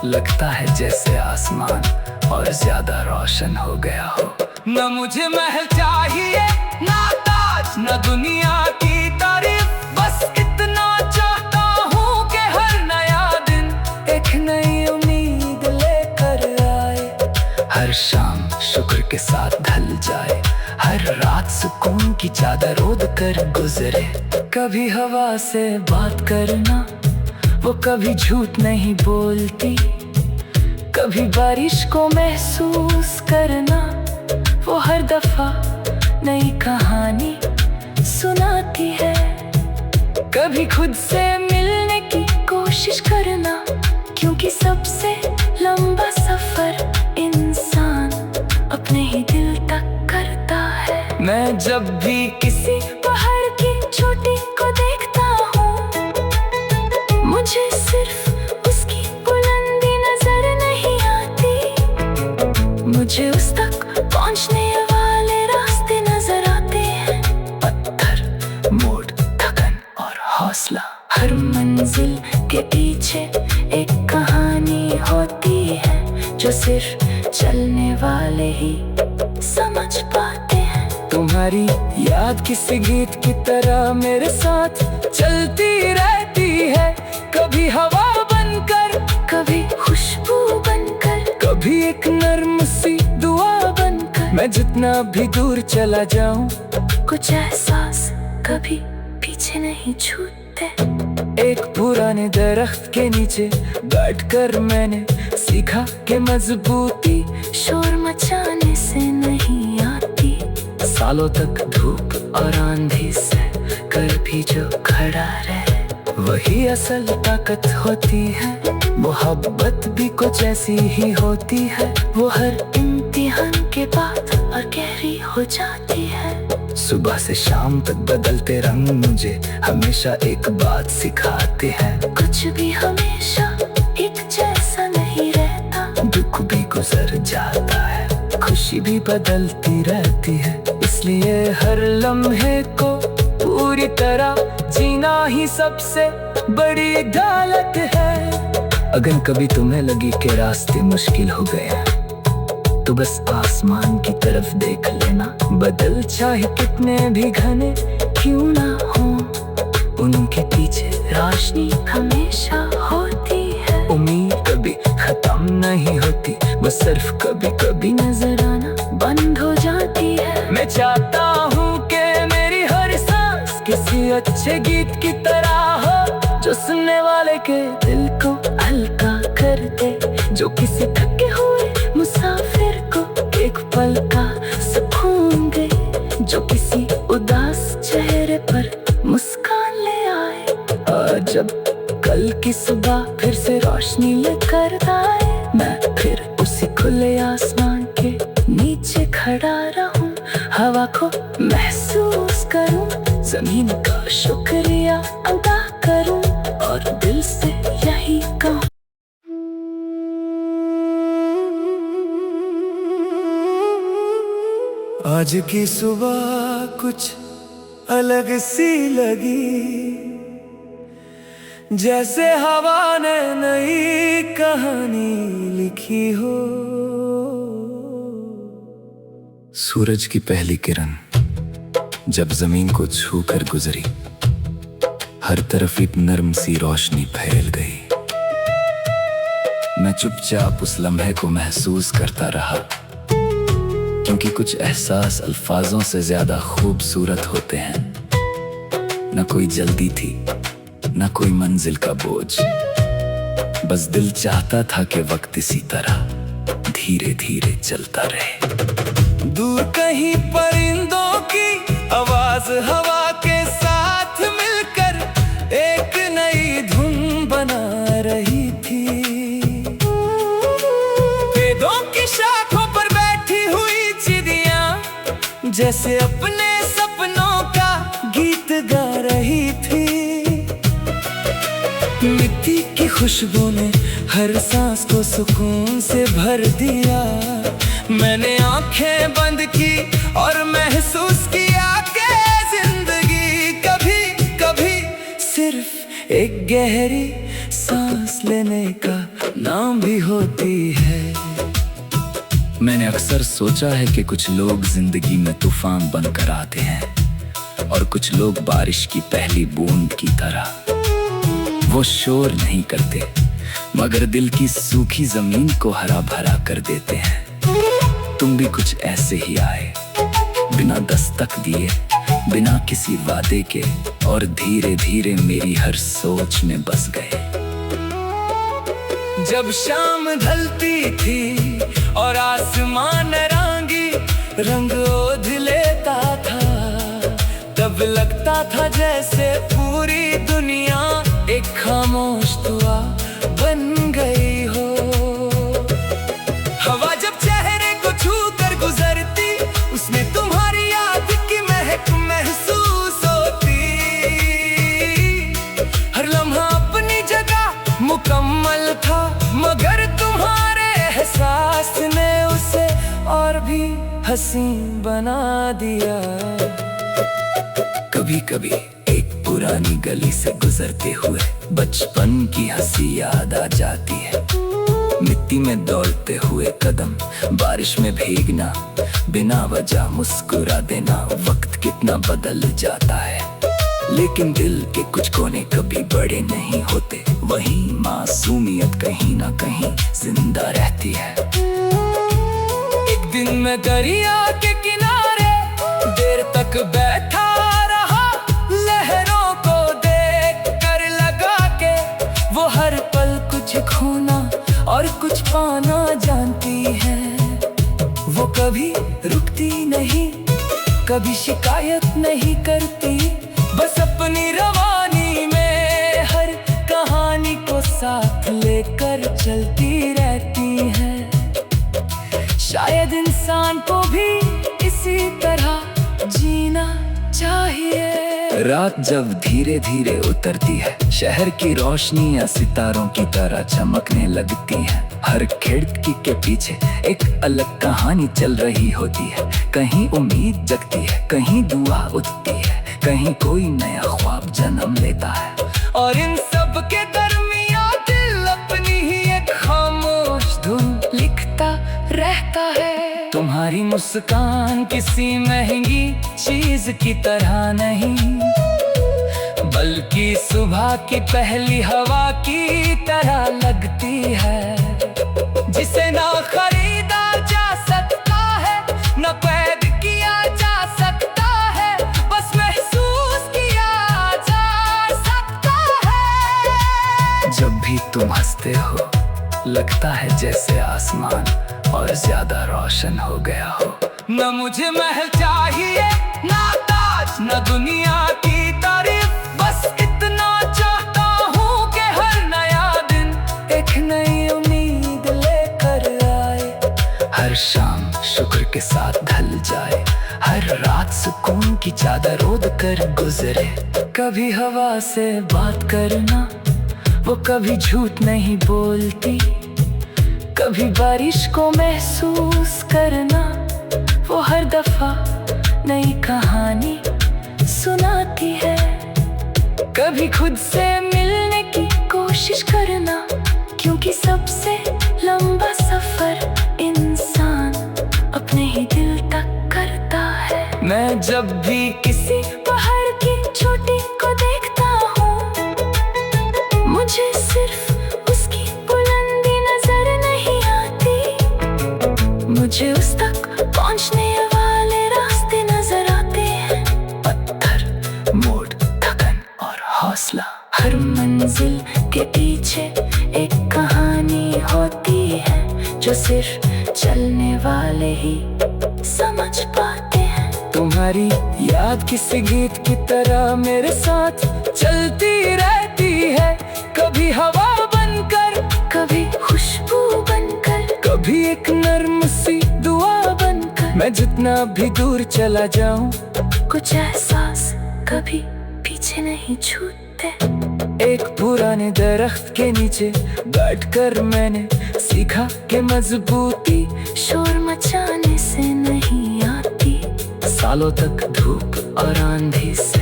लगता है जैसे आसमान और ज्यादा रोशन हो गया हो। न मुझे महल चाहिए, ना ताज, न दुनिया की तारीफ, बस इतना चाहता हूँ कि हर नया दिन एक नई उम्मीद लेकर आए। हर शाम शुक्र के साथ ढल जाए, हर रात सुकून की चादर ओढ़ कर गुजरे। कभी हवा से बात करना, वो कभी झूठ नहीं बोलती, कभी बारिश को महसूस करना, वो हर दफा नई कहानी सुनाती है। कभी खुद से मिलने की कोशिश करना, क्योंकि सबसे लंबा सफर इंसान अपने ही दिल तक करता है। मैं जब भी किसी पहाड़ की चोटी को देखता हूँ, मुझे सिर्फ उसकी बुलंदी नजर नहीं आती, मुझे उस तक पहुंचने वाले रास्ते नजर आते हैं। पत्थर, मोड़, थकन और हौसला। हर मंजिल के पीछे एक कहानी होती है, जो सिर्फ चलने वाले ही समझ पाते हैं। तुम्हारी याद किसी गीत की तरह मेरे साथ चलती रहती है, कभी हवा बनकर, कभी खुशबू बनकर, कभी एक नर्म सी दुआ बनकर। है। मैं जितना भी दूर चला जाऊं, कुछ एहसास कभी पीछे नहीं छूटते। एक पुराने दरख्त के नीचे बैठकर मैंने सीखा कि मजबूती शोर मचाने से नहीं आती। सालों तक धूप और आंधी से कर भी जो खड़ा रहे, वही असल ताकत होती है। मोहब्बत भी कुछ ऐसी ही होती है, वो हर इम्तिहान के बाद और गहरी हो जाती है। सुबह से शाम तक बदलते रंग मुझे हमेशा एक बात सिखाते हैं। कुछ भी हमेशा एक जैसा नहीं रहता। दुख भी गुजर जाता है, खुशी भी बदलती रहती है। इसलिए हर लम्हे को पूरी तरह जीना ही सबसे बड़ी दौलत है। अगर कभी तुम्हें लगी कि रास्ते मुश्किल हो गए हैं, तो बस आसमान की तरफ देख लेना। बदल चाहे कितने भी घने क्यों ना हो, उनके पीछे रोशनी हमेशा होती है। उम्मीद कभी खत्म नहीं होती, बस सिर्फ कभी कभी नजर आना बंद हो जाती है। मैं चाहता हूँ कि मेरी हर सांस किसी अच्छे गीत की तरह हो, जो सुनने वाले के दिल को हल्का कर दे, जो किसी थके हुए मुसाफिर को एक पल का सुकून दे, जो किसी उदास चेहरे पर मुस्कान ले आए। और जब कल की सुबह फिर से रोशनी लेकर आए, मैं फिर उसी खुले आसमान के नीचे खड़ा रहूं, हवा को महसूस करूं, जमीन का शुक्रिया अदा करूं और दिल से यही कहूं। आज की सुबह कुछ अलग सी लगी, जैसे हवा ने नई कहानी लिखी हो। सूरज की पहली किरण जब जमीन को छूकर गुजरी, हर तरफ एक नरम सी रोशनी फैल गई। मैं चुपचाप उस लम्हे को महसूस करता रहा, क्योंकि कुछ एहसास अल्फाजों से ज्यादा खूबसूरत होते हैं। न कोई जल्दी थी, न कोई मंजिल का बोझ, बस दिल चाहता था कि वक्त इसी तरह धीरे धीरे चलता रहे। दूर कहीं परिंदों की आवाज हवा के साथ मिलकर एक नई धुन बना रही थी। पेड़ों की शाखों पर बैठी हुई चिड़ियां जैसे अपने सपनों का गीत गा रही थी। मिट्टी की खुशबू ने हर सांस को सुकून से भर दिया। मैंने आंखें बंद की और महसूस किया कि जिंदगी कभी कभी सिर्फ एक गहरी सांस लेने का नाम भी होती है। मैंने अक्सर सोचा है कि कुछ लोग जिंदगी में तूफान बनकर आते हैं और कुछ लोग बारिश की पहली बूंद की तरह। वो शोर नहीं करते, मगर दिल की सूखी जमीन को हरा भरा कर देते हैं। तुम भी कुछ ऐसे ही आए, बिना दस्तक दिए, बिना किसी वादे के, और धीरे धीरे मेरी हर सोच में बस गए। जब शाम ढलती थी और आसमान रंगी रंग ओढ़ लेता था, तब लगता था जैसे पूरी दुनिया एक खामोश दुआ बन गई हो। हवा जब चेहरे को छू कर गुजरती, उसमें तुम्हारी याद की महक महसूस होती। हर लम्हा अपनी जगह मुकम्मल था, मगर तुम्हारे एहसास ने उसे और भी हसीन बना दिया। कभी कभी एक पुरानी गली से गुजरते हुए बचपन की हंसी याद आ जाती है। मिट्टी में दौड़ते हुए कदम, बारिश में भीगना, बिना वजह मुस्कुरा देना। वक्त कितना बदल जाता है, लेकिन दिल के कुछ कोने कभी बड़े नहीं होते। वहीं मासूमियत कहीं ना कहीं जिंदा रहती है। एक दिन मैं दरिया के किनारे देर तक बैठा रहा, लहरों को देख कर लगा के वो हर पल कुछ खोना और कुछ पाना जानती है। वो कभी रुकती नहीं, कभी शिकायत नहीं करती, बस अपनी रवानी में हर कहानी को साथ लेकर चलती रहती है। शायद इंसान को भी इसी तरह जीना चाहिए। रात जब धीरे धीरे उतरती है, शहर की रोशनियां सितारों की तरह चमकने लगती है। हर खिड़की के पीछे एक अलग कहानी चल रही होती है। कहीं उम्मीद जगती है, कहीं दुआ उठती है, कहीं कोई नया ख्वाब जन्म लेता है। और इन सब के दरमियान दिल अपनी ही एक खामोश धुन लिखता रहता है। तुम्हारी मुस्कान किसी महंगी चीज की तरह नहीं, बल्कि सुबह की पहली हवा की तरह लगती है, जिसे ना खरीदा जा सकता है, न कैद किया जा सकता है, बस महसूस किया जा सकता है। जब भी तुम हंसते हो, लगता है जैसे आसमान और ज्यादा रोशन हो गया हो। न मुझे महल चाहिए, ना ताज, न दुनिया की तारीफ, बस इतना चाहता हूँ कि हर नया दिन एक नई उम्मीद लेकर आए। हर शाम शुक्र के साथ ढल जाए, हर रात सुकून की चादर ओढ़ कर गुजरे। कभी हवा से बात करना, वो कभी झूठ नहीं बोलती, कभी बारिश को महसूस करना, वो हर दफा नई कहानी सुनाती है। कभी खुद से मिलने की कोशिश करना, क्योंकि सबसे लंबा सफर इंसान अपने ही दिल तक करता है। मैं जब भी किसी पहाड़ की चोटी को देखता हूँ, मुझे सिर्फ उसकी बुलंदी नजर नहीं आती, मुझे उस तक पहुंचने वाले रास्ते नजर आते हैं। पत्थर, मोड़, थकन और हौसला। हर मंजिल के पीछे एक कहानी होती है, जो सिर्फ चलने वाले ही समझ पाते हैं। तुम्हारी याद किसी गीत की तरह मेरे साथ चलती रहती है, कभी हवा बनकर, कभी खुशबू बनकर, कभी एक नर्म सी दुआ बनकर। मैं जितना भी दूर चला जाऊं, कुछ एहसास कभी पीछे नहीं छूटते। एक पुराने दरख्त के नीचे बैठकर मैंने सीखा कि मजबूती शोर मचाने से नहीं आती। सालों तक धूप और आंधी से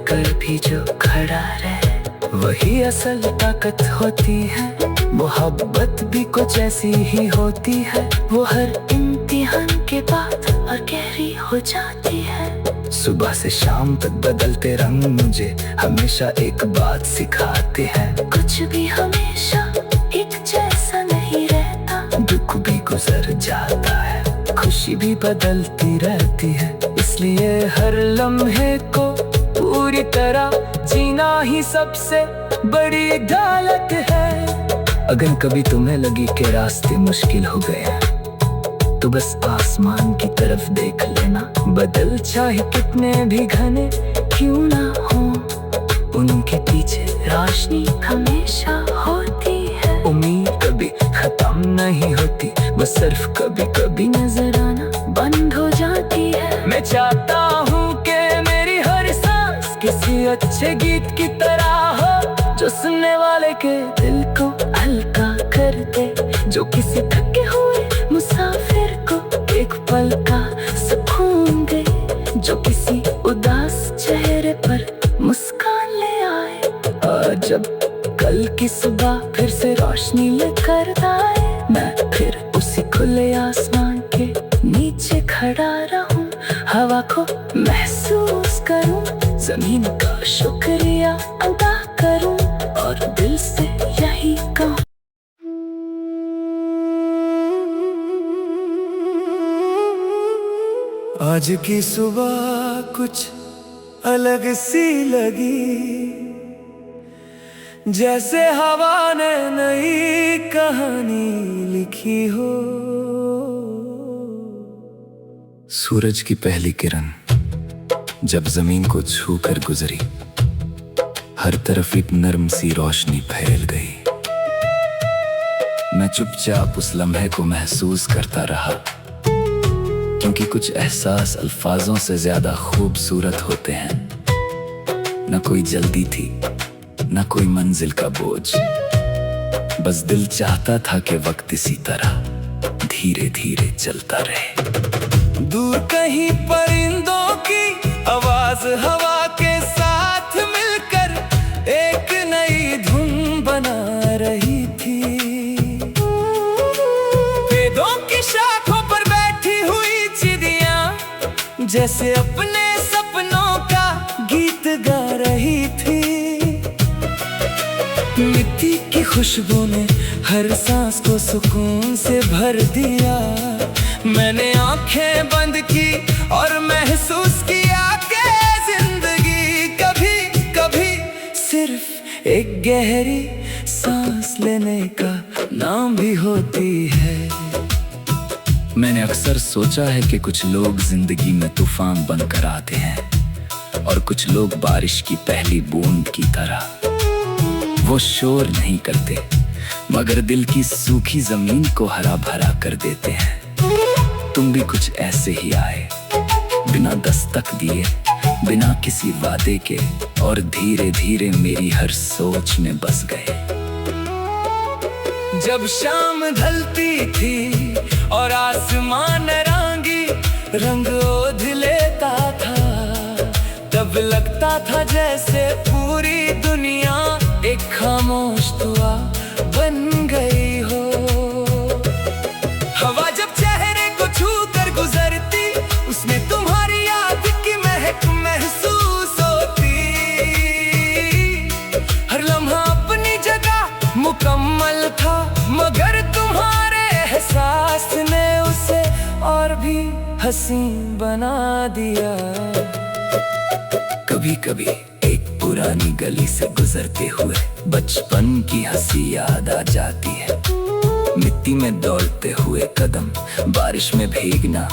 कर भी जो खड़ा रहे, वही असल ताकत होती है। मोहब्बत भी कुछ ऐसी ही होती है, वो हर इम्तिहान के बाद और गहरी हो जाती है। सुबह से शाम तक बदलते रंग मुझे हमेशा एक बात सिखाते हैं। कुछ भी हमेशा एक जैसा नहीं रहता, दुख भी गुजर जाता है, खुशी भी बदलती रहती है। इसलिए हर लम्हे को पूरी तरह जीना ही सबसे बड़ी दौलत है। अगर कभी तुम्हें लगी कि रास्ते मुश्किल हो गए, तो बस आसमान की तरफ देख लेना। बदल चाहे कितने भी घने क्यों ना हो, उनके पीछे रोशनी हमेशा होती है। उम्मीद कभी खत्म नहीं होती, वो सिर्फ कभी कभी नजर आना बंद हो जाती है। मैं चाहता हूँ कि मेरी हर सांस किसी अच्छे गीत की तरह हो, जो सुनने वाले के दिल को हल्का कर दे, जो किसी थके हुए मुसाफिर को एक पल का सुकून दे, जो किसी उदास चेहरे पर मुस्कान ले आए। और जब कल की सुबह फिर से रोशनी लेकर आए, मैं फिर उसी खुले आसमान के नीचे खड़ा रहूं, हवा को महसूस करूं, जमीन का शुक्रिया अदा करूं और दिल से यही कहूं। आज की सुबह कुछ अलग सी लगी, जैसे हवा ने नई कहानी लिखी हो। सूरज की पहली किरण जब जमीन को छूकर गुजरी, हर तरफ एक नर्म सी रोशनी फैल गई। मैं चुपचाप उस लम्हे को महसूस करता रहा, क्योंकि कुछ एहसास अल्फाजों से ज्यादा खूबसूरत होते हैं। न कोई जल्दी थी, न कोई मंजिल का बोझ, बस दिल चाहता था कि वक्त इसी तरह धीरे धीरे चलता रहे। दूर कहीं परिंदों की आवाज हवा के साथ मिलकर एक नई धुन बना रही थी। पेड़ों की शाखों पर बैठी हुई चिड़ियां जैसे अपने सपनों का गीत गा रही थी। मिट्टी की खुशबू ने हर सांस को सुकून से भर दिया। मैंने आंखें बंद की और महसूस किया कि जिंदगी कभी कभी सिर्फ एक गहरी सांस लेने का नाम भी होती है। मैंने अक्सर सोचा है कि कुछ लोग जिंदगी में तूफान बनकर आते हैं और कुछ लोग बारिश की पहली बूंद की तरह। वो शोर नहीं करते, मगर दिल की सूखी जमीन को हरा भरा कर देते हैं। तुम भी कुछ ऐसे ही आए, बिना दस्तक दिए, बिना किसी वादे के, और धीरे धीरे मेरी हर सोच में बस गए। जब शाम ढलती थी और आसमान रंगी रंग ओढ़ लेता था, तब लगता था जैसे पूरी दुनिया एक खामोश दुआ बन गई हो। हवा जब चेहरे को छू कर गुजरती, उसमें तुम्हारी याद की महक महसूस होती। हर लम्हा अपनी जगह मुकम्मल था, मगर तुम्हारे एहसास ने उसे और भी हसीन बना दिया। कभी कभी एक पुरानी गली से गुजरते हुए बचपन की हंसी याद आ जाती है। मिट्टी में दौड़ते हुए कदम, बारिश में भीगना,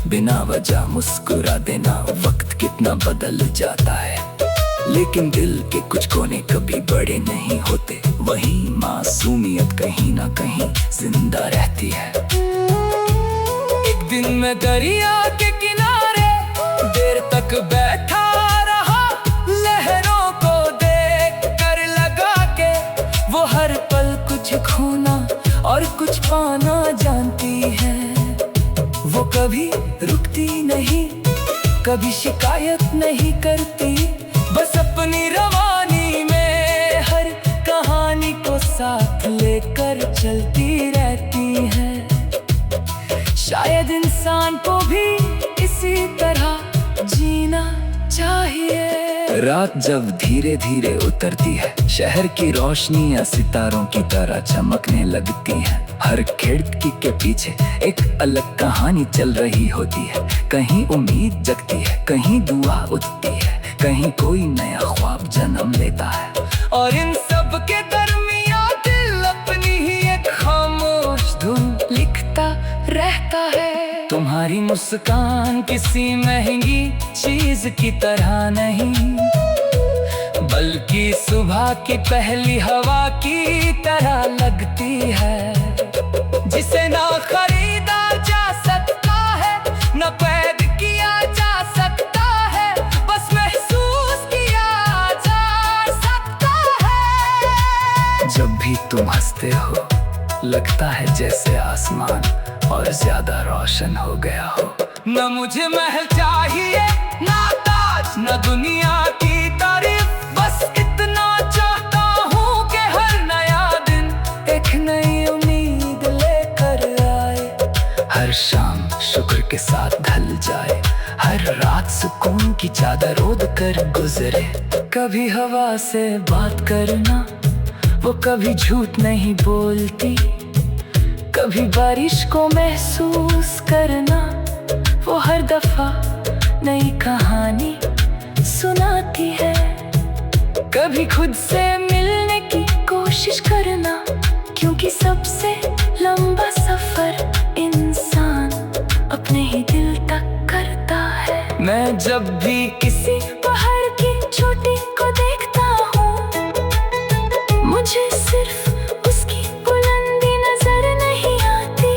बिना वजह मुस्कुरा देना। वक्त कितना बदल जाता है, लेकिन दिल के कुछ कोने कभी बड़े नहीं होते। वही मासूमियत कहीं ना कहीं जिंदा रहती है। एक दिन मैं दरिया के किनारे देर तक बैठा रहा, लहरों को देख कर लगा के वो हर पल कुछ खोना और कुछ पाना जानती है। वो कभी रुकती नहीं, कभी शिकायत नहीं करती, बस अपनी रवानी में हर कहानी को साथ लेकर चलती रहती है। शायद इंसान को भी इसी तरह जीना चाहिए। रात जब धीरे धीरे उतरती है, शहर की रोशनी या सितारों की तरह चमकने लगती है। हर खिड़की के पीछे एक अलग कहानी चल रही होती है। कहीं उम्मीद जगती है, कहीं दुआ उठती है, कहीं कोई नया ख्वाब जन्म लेता है। और इन सब के दरमियां दिल अपनी ही एक खामोश धुन लिखता रहता है। तुम्हारी मुस्कान किसी महंगी चीज की तरह नहीं, बल्कि सुबह की पहली हवा की तरह लगती है, जिसे ना खरीदा जा सकता है, ना कैद किया जा सकता है, बस महसूस किया जा सकता है। जब भी तुम हंसते हो, लगता है जैसे आसमान और ज्यादा रोशन हो गया हो। न मुझे महल चाहिए, ना ताज, न दुनिया की तारीफ, बस इतना चाहता हूँ कि हर नया दिन एक नई उम्मीद लेकर आए। हर शाम शुक्र के साथ ढल जाए, हर रात सुकून की चादर ओढ़ कर गुजरे। कभी हवा से बात करना, वो कभी झूठ नहीं बोलती। कभी बारिश को महसूस करना, वो हर दफा नई कहानी सुनाती है। कभी खुद से मिलने की कोशिश करना, क्योंकि सबसे लंबा सफर इंसान अपने ही दिल तक करता है। मैं जब भी किसी पहाड़ की चोटी को देखता हूँ, मुझे सिर्फ उसकी बुलंदी नजर नहीं आती,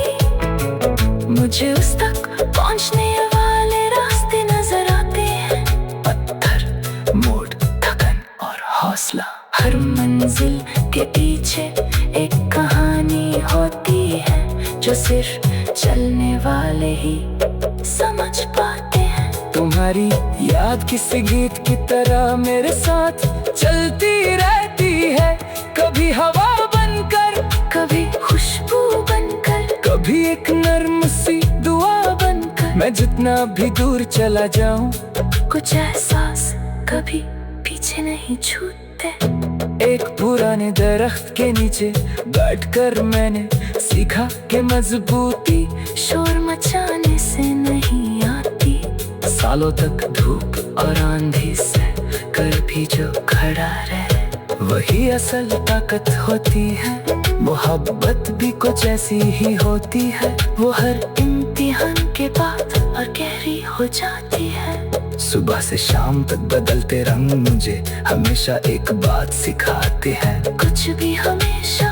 मुझे उस तक पहुँचने वाले रास्ते नजर आते हैं। पत्थर, मोड़, थकन और हौसला। हर मंजिल के पीछे एक कहानी होती है, जो सिर्फ चलने वाले ही समझ पाते हैं। तुम्हारी याद किसी गीत की तरह मेरे साथ चलती रहती है, कभी हवा बनकर, कभी खुशबू बनकर, कभी एक नर्म सी दुआ बनकर। मैं जितना भी दूर चला जाऊं, कुछ एहसास कभी पीछे नहीं छूटते। एक पुराने दरख्त के नीचे बैठकर मैंने सीखा कि मजबूती शोर मचाने से नहीं आती, सालों तक धूप और आंधी से कर भी जो खड़ा रहे, वही असल ताकत होती है। मोहब्बत भी कुछ ऐसी ही होती है, वो हर इम्तिहान के बाद और गहरी हो जाती है। सुबह से शाम तक बदलते रंग मुझे हमेशा एक बात सिखाते हैं। कुछ भी हमेशा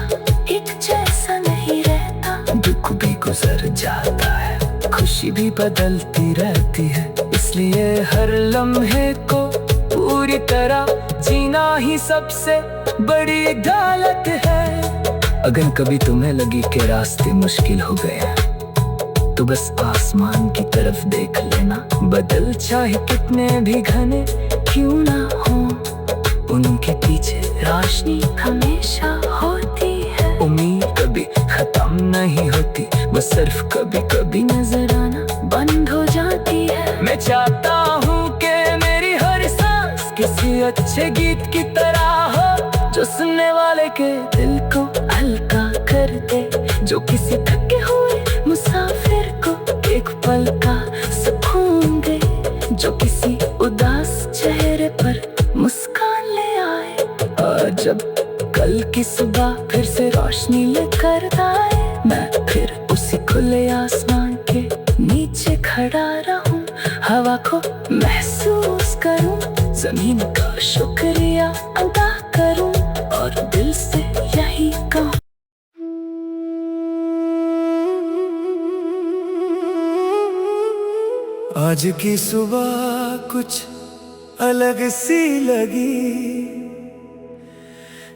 एक जैसा नहीं रहता, दुख भी गुजर जाता है, खुशी भी बदलती रहती है। इसलिए हर लम्हे को पूरी तरह जीना ही सबसे बड़ी दौलत है। अगर कभी तुम्हें लगी कि रास्ते मुश्किल हो गए हैं, तो बस आसमान की तरफ देख लेना। बदल चाहे कितने भी घने क्यों ना हो, उनके पीछे रोशनी हमेशा होती है। उम्मीद कभी खत्म नहीं होती, बस सिर्फ कभी कभी नजर आना बंद हो जाती है। मैं चाहता हूँ कि मेरी हर सांस किसी अच्छे गीत की तरह हो, जो सुनने वाले के दिल को हल्का कर दे, जो किसी थके हुए मुसाफिर को एक पल का सुकून दे, जो किसी उदास चेहरे पर मुस्कान ले आए। और जब कल की सुबह फिर से रोशनी लेकर आए, मैं फिर उसी खुले आसमान के नीचे खड़ा रहूं, हवा को महसूस करूं, जमीन का शुक्रिया अदा करूं और दिल से यही कहूं। आज की सुबह कुछ अलग सी लगी,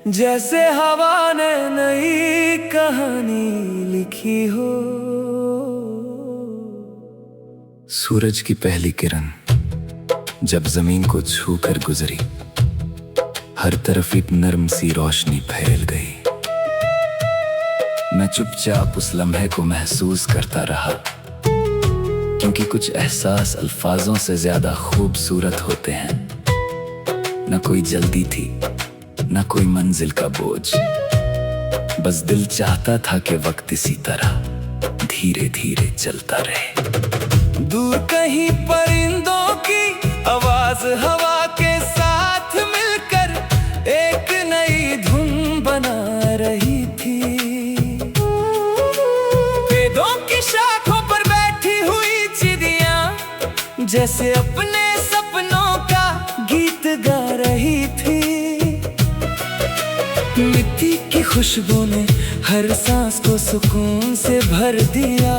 जैसे हवा ने नई कहानी लिखी हो। सूरज की पहली किरण जब जमीन को छूकर गुजरी, हर तरफ एक नर्म सी रोशनी फैल गई। मैं चुपचाप उस लम्हे को महसूस करता रहा, क्योंकि कुछ एहसास अल्फाजों से ज्यादा खूबसूरत होते हैं। न कोई जल्दी थी, न कोई मंजिल का बोझ, बस दिल चाहता था कि वक्त इसी तरह धीरे धीरे चलता रहे। दूर कहीं परिंदों की आवाज हवा के साथ मिलकर एक नई धुन बना रही थी। पेड़ों की शाखों पर बैठी हुई चिड़ियां जैसे अपने सपनों का गीत गा रही थी। मिट्टी की खुशबू ने हर सांस को सुकून से भर दिया।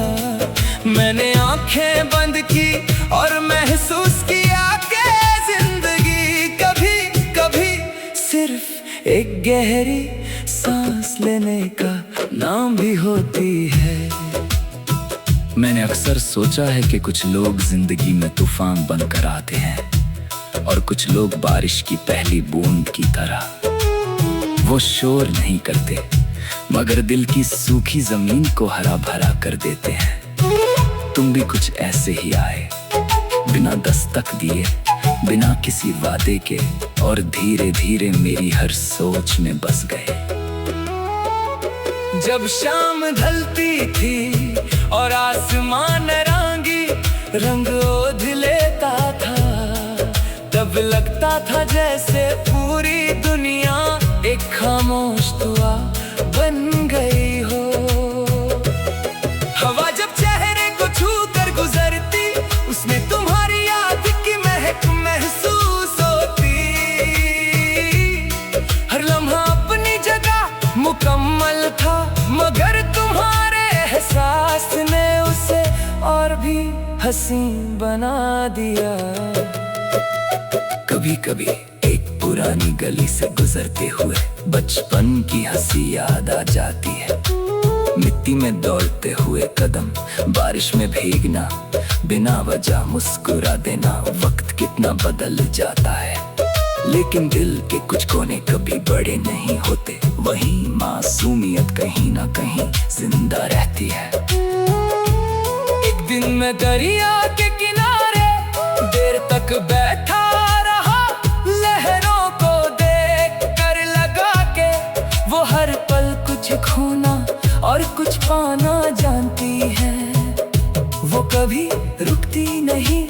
मैंने आंखें बंद की और महसूस किया कि जिंदगी कभी कभी सिर्फ एक गहरी सांस लेने का नाम भी होती है। मैंने अक्सर सोचा है कि कुछ लोग जिंदगी में तूफान बनकर आते हैं और कुछ लोग बारिश की पहली बूंद की तरह। वो शोर नहीं करते, मगर दिल की सूखी जमीन को हरा भरा कर देते हैं। तुम भी कुछ ऐसे ही आए, बिना दस्तक दिए, बिना किसी वादे के, और धीरे धीरे मेरी हर सोच में बस गए। जब शाम ढलती थी और आसमान रंगी रंग ओढ़ लेता था, तब लगता था जैसे पूरी दुनिया एक खामोश दुआ बन गई हो। हवा जब चेहरे को छू कर गुजरती, उसमें तुम्हारी याद की महक महसूस होती। हर लम्हा अपनी जगह मुकम्मल था, मगर तुम्हारे एहसास ने उसे और भी हसीन बना दिया। कभी कभी एक पुरानी गली से गुजरते हुए बचपन की हंसी याद आ जाती है। मिट्टी में दौड़ते हुए कदम, बारिश में भीगना, बिना वजह मुस्कुरा देना। वक्त कितना बदल जाता है, लेकिन दिल के कुछ कोने कभी बड़े नहीं होते। वही मासूमियत कहीं ना कहीं जिंदा रहती है। एक दिन मैं दरिया के किनारे देर तक बैठा रहा, लहरों को देख कर लगा के वो हर पल कुछ खोना और कुछ पाना जानती है। वो कभी रुकती नहीं,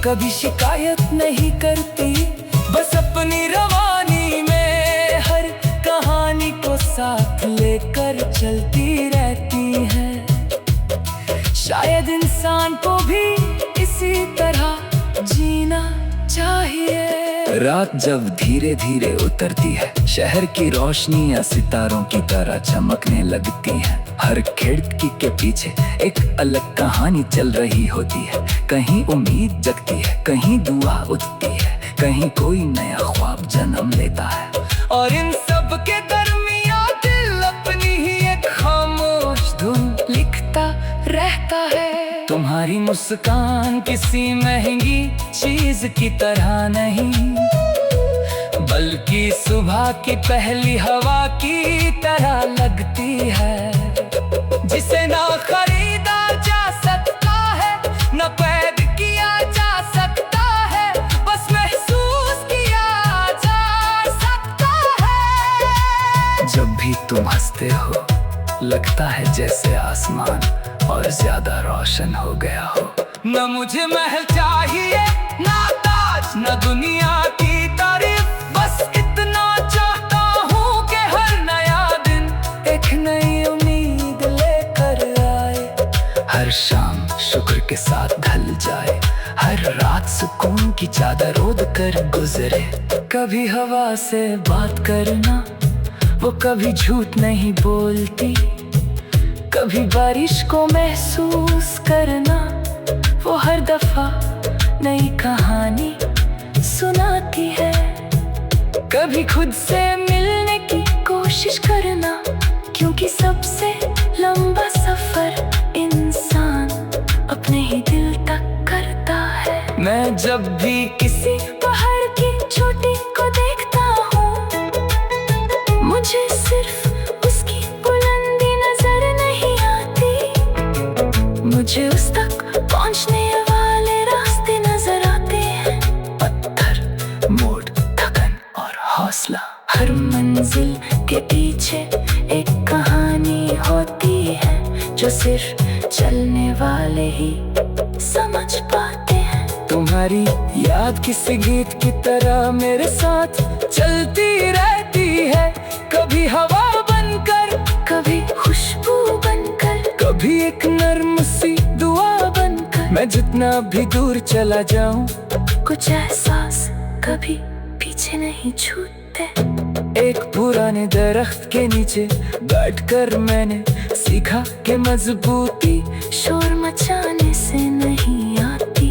कभी शिकायत नहीं करती, बस अपनी रवानी में हर कहानी को साथ लेकर चलती रहती है। शायद इंसान को भी इसी तरह जीना चाहिए। रात जब धीरे धीरे उतरती है, शहर की रोशनियां सितारों की तरह चमकने लगती है। हर खिड़की के पीछे एक अलग कहानी चल रही होती है। कहीं उम्मीद जगती है, कहीं दुआ उठती है, कहीं कोई नया ख्वाब जन्म लेता है। और इन सब के दरमियां दिल अपनी ही एक खामोश धुन लिखता रहता है। तुम्हारी मुस्कान किसी महंगी चीज की तरह नहीं, बल्कि सुबह की पहली हवा की तरह लगती है, जिसे ना खरीदा जा सकता है, ना कैद किया जा सकता है, बस महसूस किया जा सकता है। जब भी तुम हंसते हो, लगता है जैसे आसमान और ज्यादा रोशन हो गया हो। न मुझे महल चाहिए, ना ताज, न दुनिया की तारीफ, बस इतना चाहता हूँ कि हर नया दिन एक नई उम्मीद लेकर आए। हर शाम शुक्र के साथ ढल जाए, हर रात सुकून की चादर ओढ़ कर गुजरे। कभी हवा से बात करना, वो कभी झूठ नहीं बोलती, कभी बारिश को महसूस करना, वो हर दफा नई कहानी सुनाती है। कभी खुद से मिलने की कोशिश करना, क्योंकि सबसे लंबा सफर इंसान अपने ही दिल तक करता है। मैं जब भी किसी पहाड़ की चोटी को देखता हूँ, मुझे सिर्फ उसकी बुलंदी नजर नहीं आती, मुझे उस तक पहुंचने वाले रास्ते नजर आते हैं। पत्थर, मोड़, थकन और हौसला। हर मंजिल के पीछे एक कहानी होती है, जो सिर्फ चलने वाले ही समझ पाते हैं। तुम्हारी याद किसी गीत की तरह मेरे साथ चलती रहती है, कभी हवा बनकर, कभी खुशबू बनकर, कभी एक नर्म सी दुआ बनकर। मैं जितना भी दूर चला जाऊं, कुछ एहसास कभी पीछे नहीं छूटते। एक पुराने दरख्त के नीचे बैठकर मैंने सीखा कि मजबूती शोर मचाने से नहीं आती।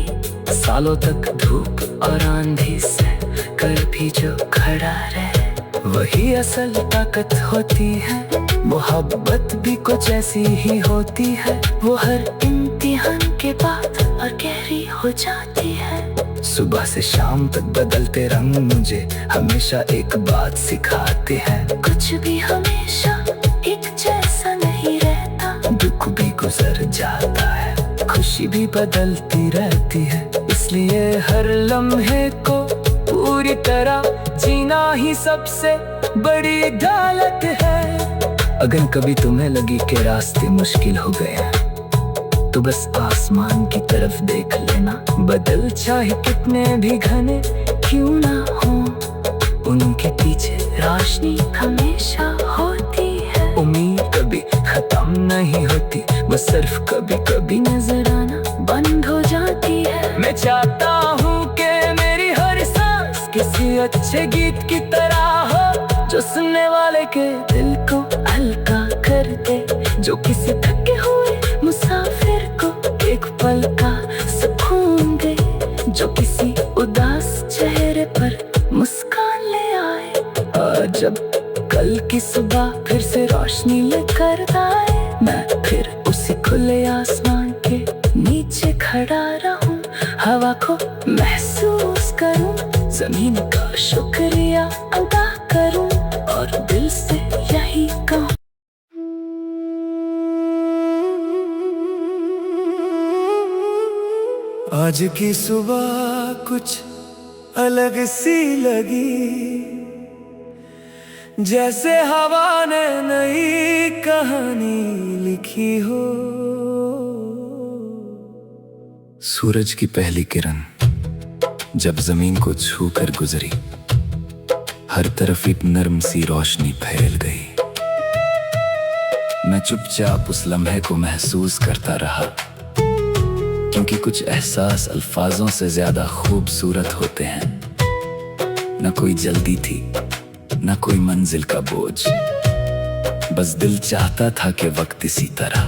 सालों तक धूप और आंधी से कर भी जो खड़ा रहे, वही असल ताकत होती है। मोहब्बत भी कुछ ऐसी ही होती है, वो हर इम्तिहान के बाद और गहरी हो जाती है। सुबह से शाम तक बदलते रंग मुझे हमेशा एक बात सिखाते हैं, कुछ भी हमेशा एक जैसा नहीं रहता। दुख भी गुजर जाता है, खुशी भी बदलती रहती है, इसलिए हर लम्हे को पूरी तरह जीना ही सबसे बड़ी दौलत है। अगर कभी तुम्हें लगी कि रास्ते मुश्किल हो गए हैं, तो तो बस आसमान की तरफ देख लेना। बदल चाहे कितने भी घने क्यों ना हो, उनके पीछे रोशनी हमेशा होती है। उम्मीद कभी खत्म नहीं होती, बस सिर्फ कभी कभी नजर आना बंद हो जाती है। मैं चाहता हूँ कि मेरी हर सांस किसी अच्छे गीत की तरह हो, जो सुनने वाले के दिल को हल्का कर दे, जो किसी थके हुए मुसाफिर को एक पल का सुकून दे, जो किसी उदास चेहरे पर मुस्कान ले आए। जब कल की सुबह फिर से रोशनी लेकर आए, मैं फिर उसी खुले आसमान के नीचे खड़ा रहूं, हवा को महसूस करूं, जमीन का शुक्रिया अदा करूं और दिल से यही कहूं। आज की सुबह कुछ अलग सी लगी, जैसे हवा ने नई कहानी लिखी हो। सूरज की पहली किरण जब जमीन को छूकर गुजरी, हर तरफ एक नरम सी रोशनी फैल गई। मैं चुपचाप उस लम्हे को महसूस करता रहा, क्योंकि कुछ एहसास अल्फाजों से ज्यादा खूबसूरत होते हैं। न कोई जल्दी थी, न कोई मंजिल का बोझ, बस दिल चाहता था कि वक्त इसी तरह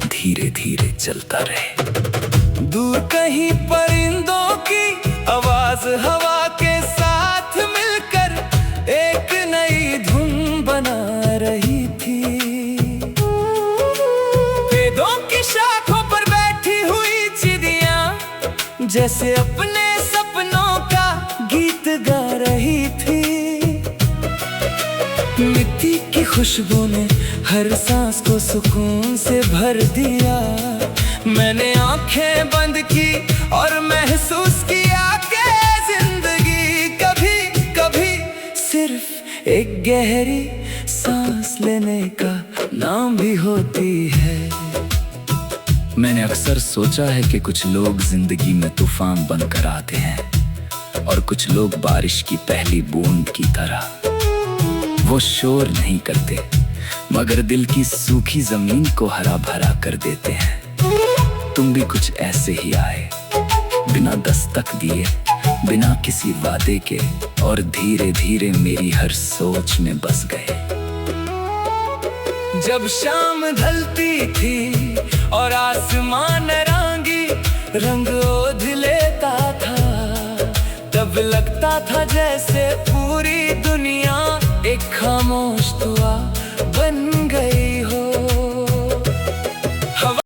धीरे धीरे चलता रहे। दूर कहीं परिंदों की आवाज हवा के साथ मिलकर एक नई धुन बना रही थी। पेड़ों की शाखों पर बैठी हुई चिड़ियां जैसे अपने सपनों का गीत गा रही थी। मिट्टी की खुशबू ने हर सांस को सुकून से भर दिया। मैंने आंखें बंद की और महसूस किया कि जिंदगी कभी कभी सिर्फ एक गहरी सांस लेने का नाम भी होती है। मैंने अक्सर सोचा है कि कुछ लोग जिंदगी में तूफान बनकर आते हैं और कुछ लोग बारिश की पहली बूंद की तरह। वो शोर नहीं करते, मगर दिल की सूखी जमीन को हरा भरा कर देते हैं। तुम भी कुछ ऐसे ही आए, बिना दस्तक दिए, बिना किसी वादे के, और धीरे धीरे मेरी हर सोच में बस गए। जब शाम ढलती थी और आसमान रंगी रंग ओढ़ लेता था, तब लगता था जैसे पूरी दुनिया एक खामोश